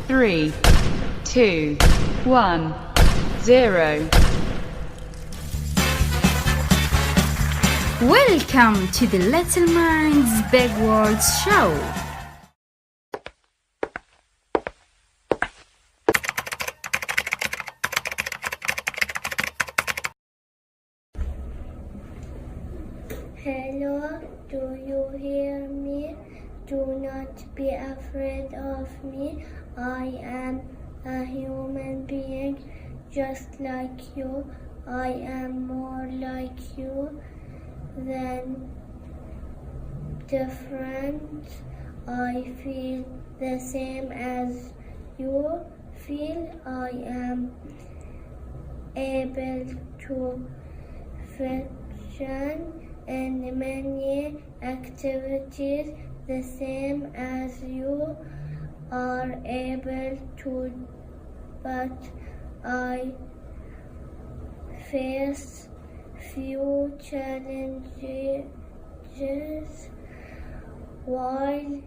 3, 2, 1, 0. Welcome to the Little Minds Big Words show. Hello, do you hear me? Do not be afraid of me. I am a human being just like you. I am more like you than different. I feel the same as you feel. I am able to function in many activities the same as you are able to, but I face few challenges while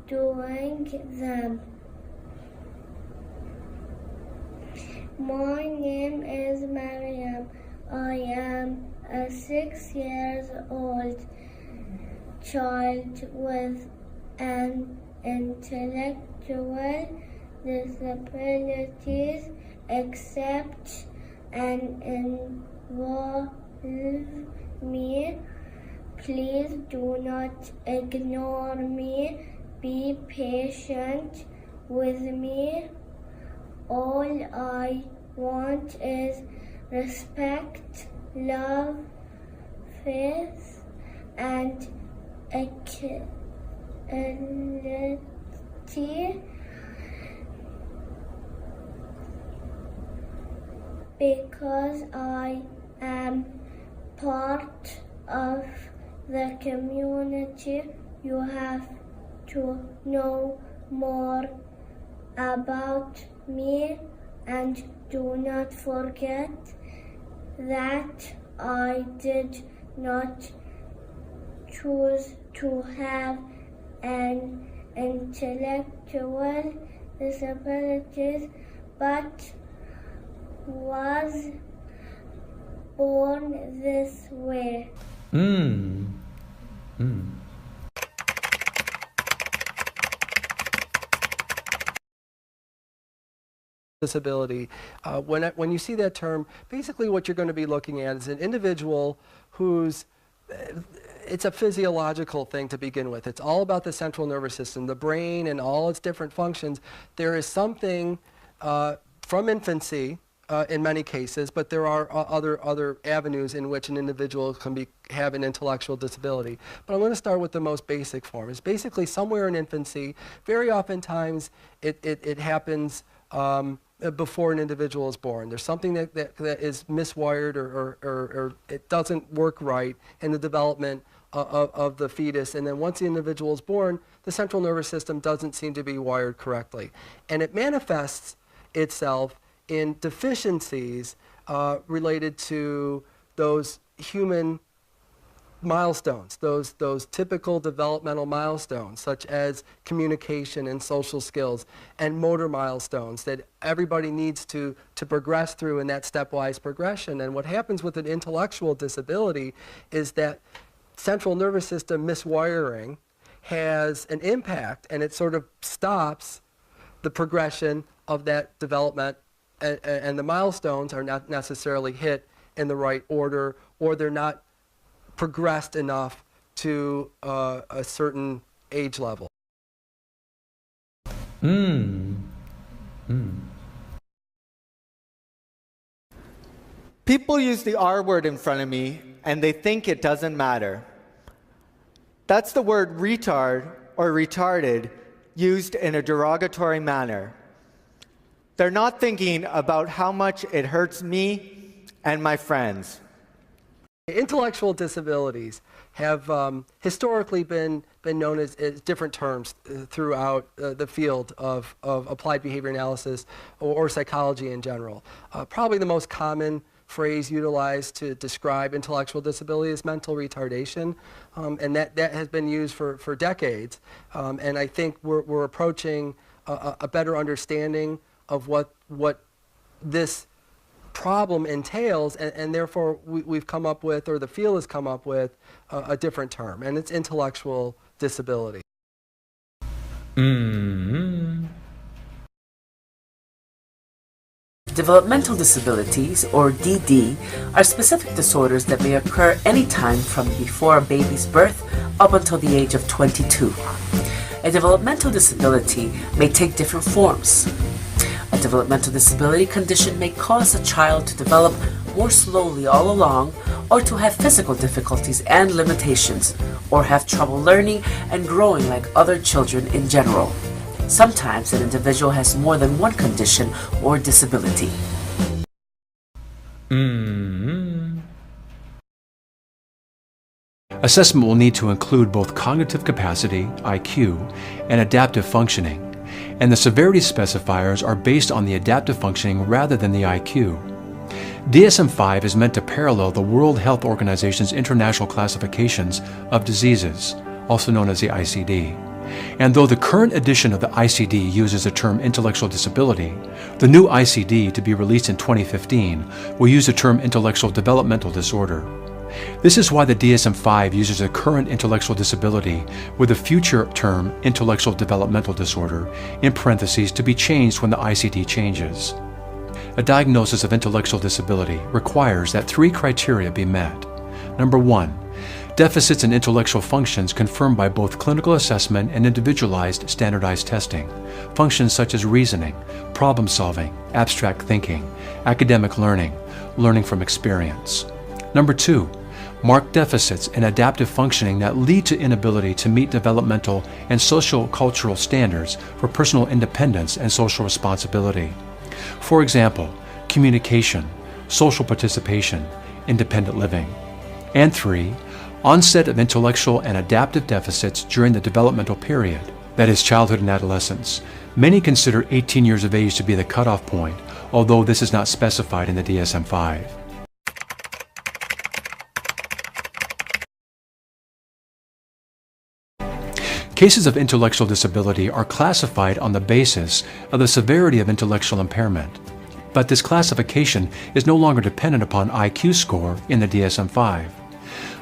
doing them. My name is Mariam. I am a 6-year-old child with an intellectual disabilities, except and involve me. Please do not ignore me. Be patient with me. All I want is respect, love, faith, and equality, because I am part of the community. You have to know more about me, and do not forget that I did not choose to have an intellectual disability, but was born this way. Disability. When you see that term, basically what you're going to be looking at is an individual who's it's a physiological thing to begin with. It's all about the central nervous system, the brain and all its different functions. There is something from infancy in many cases, but there are other avenues in which an individual can have an intellectual disability. But I'm going to start with the most basic form. It's basically somewhere in infancy. Very oftentimes it happens before an individual is born. There's something that is miswired or it doesn't work right in the development of the fetus, and then once the individual is born, the central nervous system doesn't seem to be wired correctly. And it manifests itself in deficiencies related to those human milestones, those typical developmental milestones, such as communication and social skills, and motor milestones that everybody needs to progress through in that stepwise progression. And what happens with an intellectual disability is that central nervous system miswiring has an impact, and it sort of stops the progression of that development, and the milestones are not necessarily hit in the right order, or they're not progressed enough to a certain age level. People use the R word in front of me, and they think it doesn't matter. That's the word retard or retarded used in a derogatory manner. They're not thinking about how much it hurts me and my friends. Intellectual disabilities have historically been known as different terms throughout the field of applied behavior analysis or psychology in general. Probably the most common phrase utilized to describe intellectual disability is mental retardation, and that has been used for decades. And I think we're approaching a better understanding of what this problem entails, and therefore we've come up with, or the field has come up with, a different term, and it's intellectual disability. Developmental disabilities, or DD, are specific disorders that may occur anytime from before a baby's birth up until the age of 22. A developmental disability may take different forms. A developmental disability condition may cause a child to develop more slowly all along, or to have physical difficulties and limitations, or have trouble learning and growing like other children in general. Sometimes an individual has more than one condition or disability. Assessment will need to include both cognitive capacity, IQ, and adaptive functioning, and the severity specifiers are based on the adaptive functioning rather than the IQ. DSM-5 is meant to parallel the World Health Organization's international classifications of diseases, also known as the ICD. And though the current edition of the ICD uses the term intellectual disability, the new ICD, to be released in 2015, will use the term intellectual developmental disorder. This is why the DSM-5 uses the current intellectual disability with the future term intellectual developmental disorder in parentheses to be changed when the ICD changes. A diagnosis of intellectual disability requires that 3 criteria be met. Number 1, deficits in intellectual functions confirmed by both clinical assessment and individualized standardized testing. Functions such as reasoning, problem solving, abstract thinking, academic learning, learning from experience. Number 2, marked deficits in adaptive functioning that lead to inability to meet developmental and social-cultural standards for personal independence and social responsibility. For example, communication, social participation, independent living. And 3, onset of intellectual and adaptive deficits during the developmental period, that is childhood and adolescence. Many consider 18 years of age to be the cutoff point, although this is not specified in the DSM-5. Cases of intellectual disability are classified on the basis of the severity of intellectual impairment, but this classification is no longer dependent upon IQ score in the DSM-5.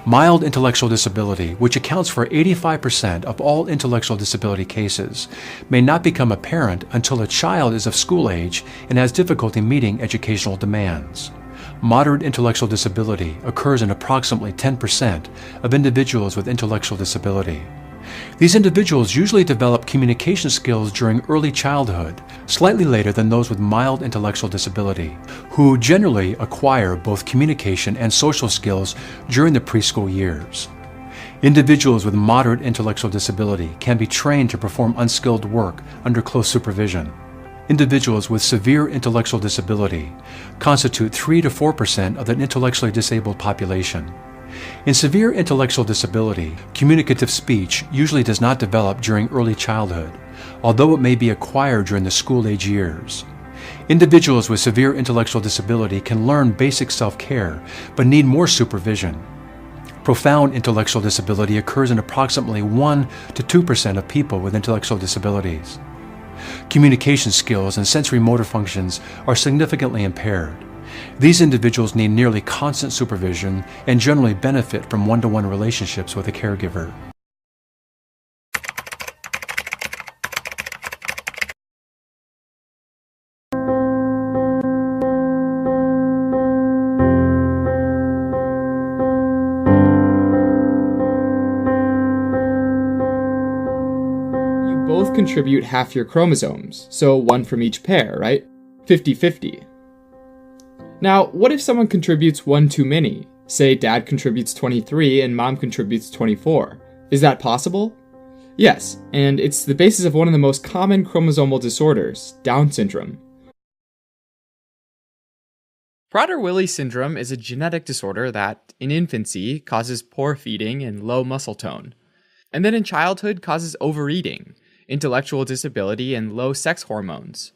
Mild intellectual disability, which accounts for 85% of all intellectual disability cases, may not become apparent until a child is of school age and has difficulty meeting educational demands. Moderate intellectual disability occurs in approximately 10% of individuals with intellectual disability. These individuals usually develop communication skills during early childhood, slightly later than those with mild intellectual disability, who generally acquire both communication and social skills during the preschool years. Individuals with moderate intellectual disability can be trained to perform unskilled work under close supervision. Individuals with severe intellectual disability constitute 3 to 4% of the intellectually disabled population. In severe intellectual disability, communicative speech usually does not develop during early childhood, although it may be acquired during the school-age years. Individuals with severe intellectual disability can learn basic self-care, but need more supervision. Profound intellectual disability occurs in approximately 1 to 2% of people with intellectual disabilities. Communication skills and sensory motor functions are significantly impaired. These individuals need nearly constant supervision and generally benefit from one-to-one relationships with a caregiver. You both contribute half your chromosomes, so one from each pair, right? 50-50. Now, what if someone contributes one too many? Say dad contributes 23 and mom contributes 24. Is that possible? Yes, and it's the basis of one of the most common chromosomal disorders, Down syndrome. Prader-Willi syndrome is a genetic disorder that, in infancy, causes poor feeding and low muscle tone, and then in childhood causes overeating, intellectual disability, and low sex hormones.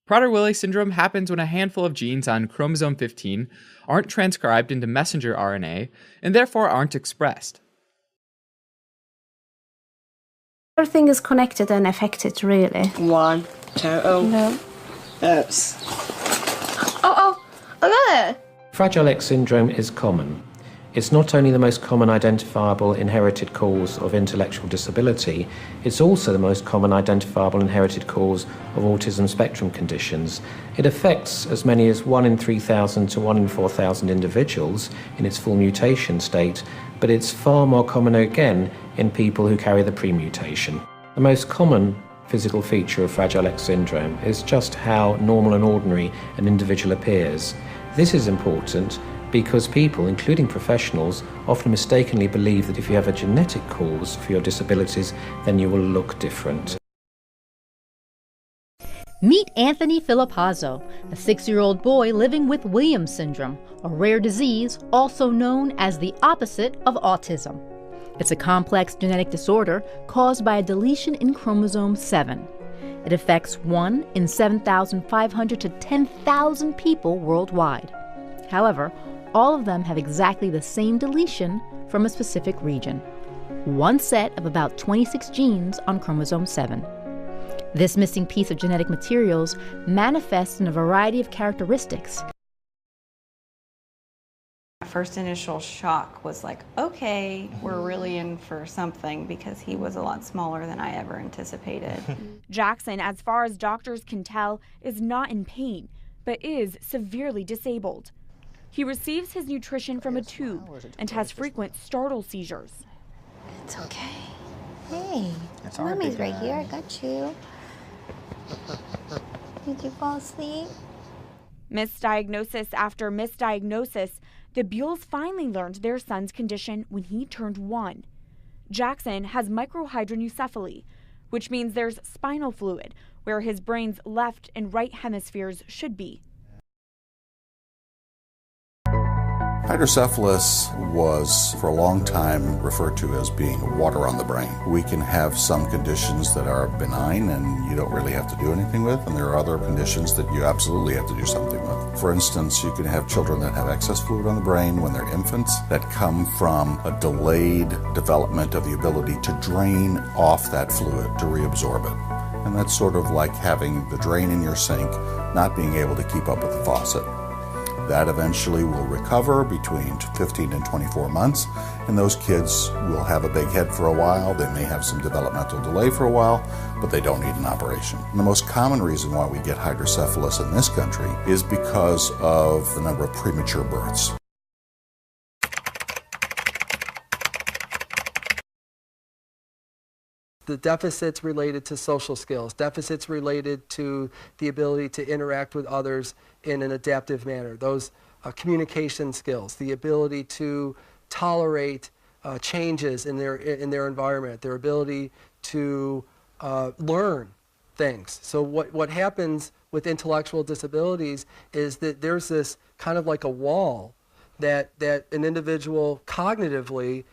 Prader-Willi syndrome happens when a handful of genes on chromosome 15 aren't transcribed into messenger RNA and therefore aren't expressed. Everything is connected and affected, really. One, two, oh. No. Oops. Oh, look at it. Fragile X syndrome is common. It's not only the most common identifiable inherited cause of intellectual disability, it's also the most common identifiable inherited cause of autism spectrum conditions. It affects as many as 1 in 3,000 to 1 in 4,000 individuals in its full mutation state, but it's far more common again in people who carry the pre-mutation. The most common physical feature of Fragile X syndrome is just how normal and ordinary an individual appears. This is important because people, including professionals, often mistakenly believe that if you have a genetic cause for your disabilities, then you will look different. Meet Anthony Filipazzo, a 6-year-old boy living with Williams syndrome, a rare disease also known as the opposite of autism. It's a complex genetic disorder caused by a deletion in chromosome 7. It affects 1 in 7,500 to 10,000 people worldwide. However, all of them have exactly the same deletion from a specific region. One set of about 26 genes on chromosome 7. This missing piece of genetic materials manifests in a variety of characteristics. First initial shock was like, okay, we're really in for something, because he was a lot smaller than I ever anticipated. Jackson, as far as doctors can tell, is not in pain, but is severely disabled. He receives his nutrition from a tube and has frequent startle seizures. It's okay. Hey, Mommy's right here. I got you. Did you fall asleep? Misdiagnosis after misdiagnosis, the Buells finally learned their son's condition when he turned 1. Jackson has microhydranencephaly, which means there's spinal fluid where his brain's left and right hemispheres should be. Hydrocephalus was, for a long time, referred to as being water on the brain. We can have some conditions that are benign and you don't really have to do anything with, and there are other conditions that you absolutely have to do something with. For instance, you can have children that have excess fluid on the brain when they're infants that come from a delayed development of the ability to drain off that fluid, to reabsorb it. And that's sort of like having the drain in your sink, not being able to keep up with the faucet. That eventually will recover between 15 and 24 months, and those kids will have a big head for a while. They may have some developmental delay for a while, but they don't need an operation. And the most common reason why we get hydrocephalus in this country is because of the number of premature births. The deficits related to social skills, deficits related to the ability to interact with others in an adaptive manner, those communication skills, the ability to tolerate changes in their environment, their ability to learn things. So what happens with intellectual disabilities is that there's this kind of like a wall that an individual cognitively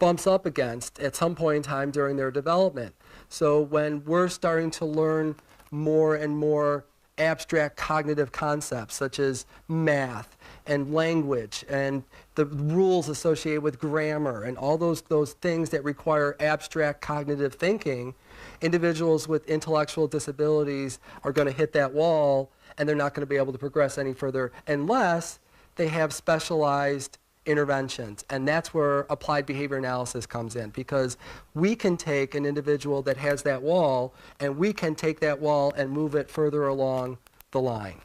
bumps up against at some point in time during their development. So when we're starting to learn more and more abstract cognitive concepts such as math and language and the rules associated with grammar and all those things that require abstract cognitive thinking, individuals with intellectual disabilities are going to hit that wall, and they're not going to be able to progress any further unless they have specialized interventions. And that's where applied behavior analysis comes in, because we can take an individual that has that wall and we can take that wall and move it further along the line.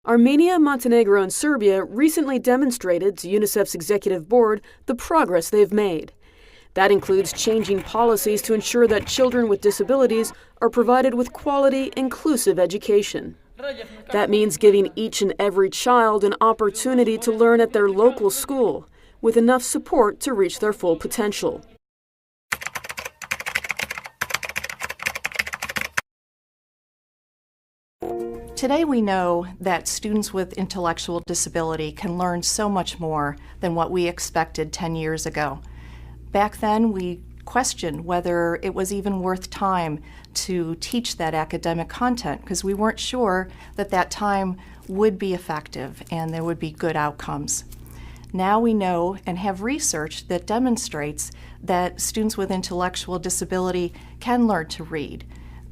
Armenia, Montenegro, and Serbia recently demonstrated to UNICEF's executive board the progress they've made. That includes changing policies to ensure that children with disabilities are provided with quality, inclusive education. That means giving each and every child an opportunity to learn at their local school, with enough support to reach their full potential. Today we know that students with intellectual disability can learn so much more than what we expected 10 years ago. Back then, we question whether it was even worth time to teach that academic content because we weren't sure that that time would be effective and there would be good outcomes. Now we know and have research that demonstrates that students with intellectual disability can learn to read.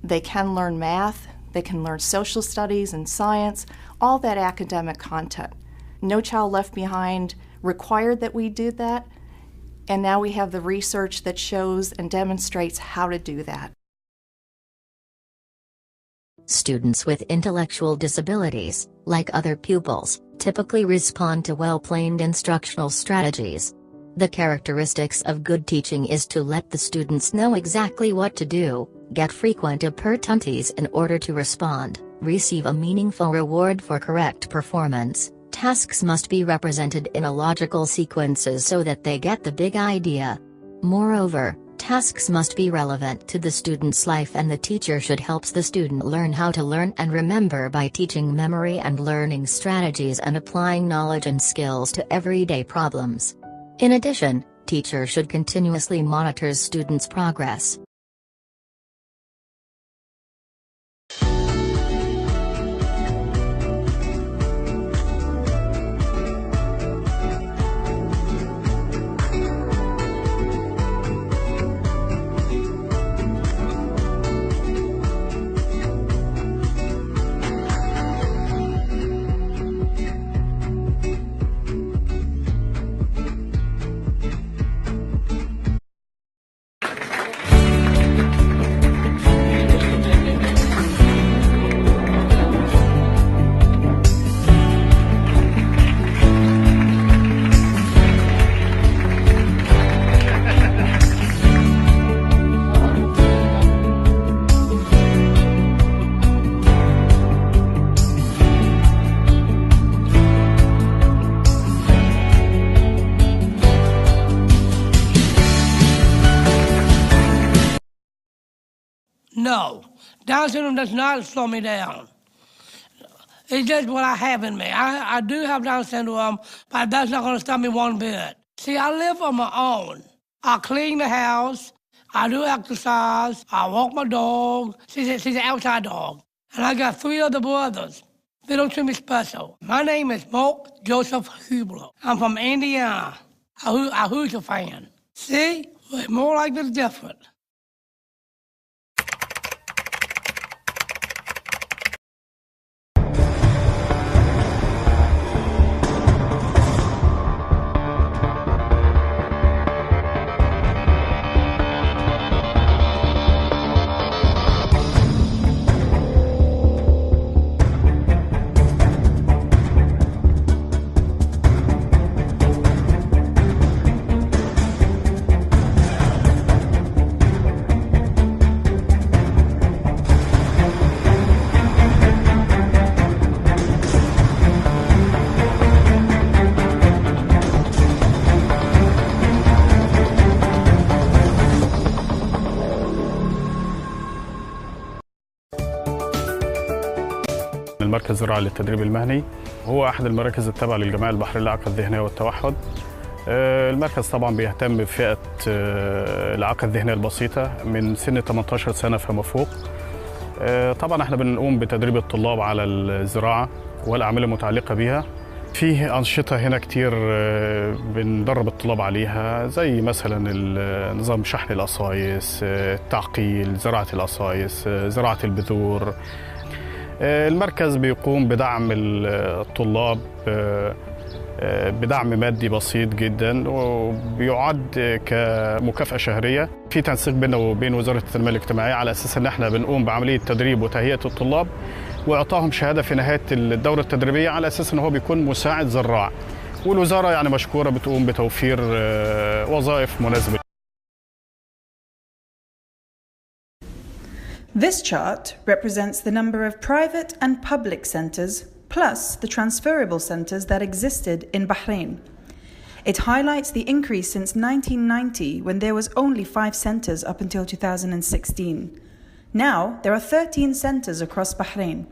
They can learn math, they can learn social studies and science, all that academic content. No Child Left Behind required that we do that, and now we have the research that shows and demonstrates how to do that. Students with intellectual disabilities, like other pupils, typically respond to well-planned instructional strategies. The characteristics of good teaching is to let the students know exactly what to do, get frequent opportunities in order to respond, receive a meaningful reward for correct performance. Tasks must be represented in a logical sequences so that they get the big idea. Moreover, tasks must be relevant to the student's life, and the teacher should help the student learn how to learn and remember by teaching memory and learning strategies and applying knowledge and skills to everyday problems. In addition, teachers should continuously monitor students' progress. No, Down syndrome does not slow me down. It's just what I have in me. I do have Down syndrome, but that's not going to stop me one bit. See, I live on my own. I clean the house, I do exercise, I walk my dog. She's an outside dog. And I got 3 other brothers. They don't treat me special. My name is Mark Joseph Hubler. I'm from Indiana, a Hoosier fan. See, we're more like this different. المركز الزراعي للتدريب المهني هو أحد المراكز التابعة للجمعية البحرية للإعاقة الذهنية والتوحد. المركز طبعا بيهتم بفئة الإعاقة الذهنية البسيطة من سن 18 سنة فما فوق. طبعا احنا بنقوم بتدريب الطلاب على الزراعة والأعمال المتعلقة بها. فيه أنشطة هنا كتير بندرب الطلاب عليها زي مثلا نظام شحن القصايص، التعقيل، زراعة القصايص، زراعة البذور. المركز بيقوم بدعم الطلاب بدعم مادي بسيط جدا وبيعد كمكافأة شهرية. في تنسيق بيننا وبين وزارة التنمية الاجتماعية على أساس إن احنا بنقوم بعملية تدريب وتهيئة الطلاب وإعطائهم شهادة في نهاية الدورة التدريبية على أساس إن هو بيكون مساعد زراع. والوزارة يعني مشكورة بتقوم بتوفير وظائف مناسبة. This chart represents the number of private and public centres plus the transferable centres that existed in Bahrain. It highlights the increase since 1990 when there was only 5 centres up until 2016. Now there are 13 centres across Bahrain.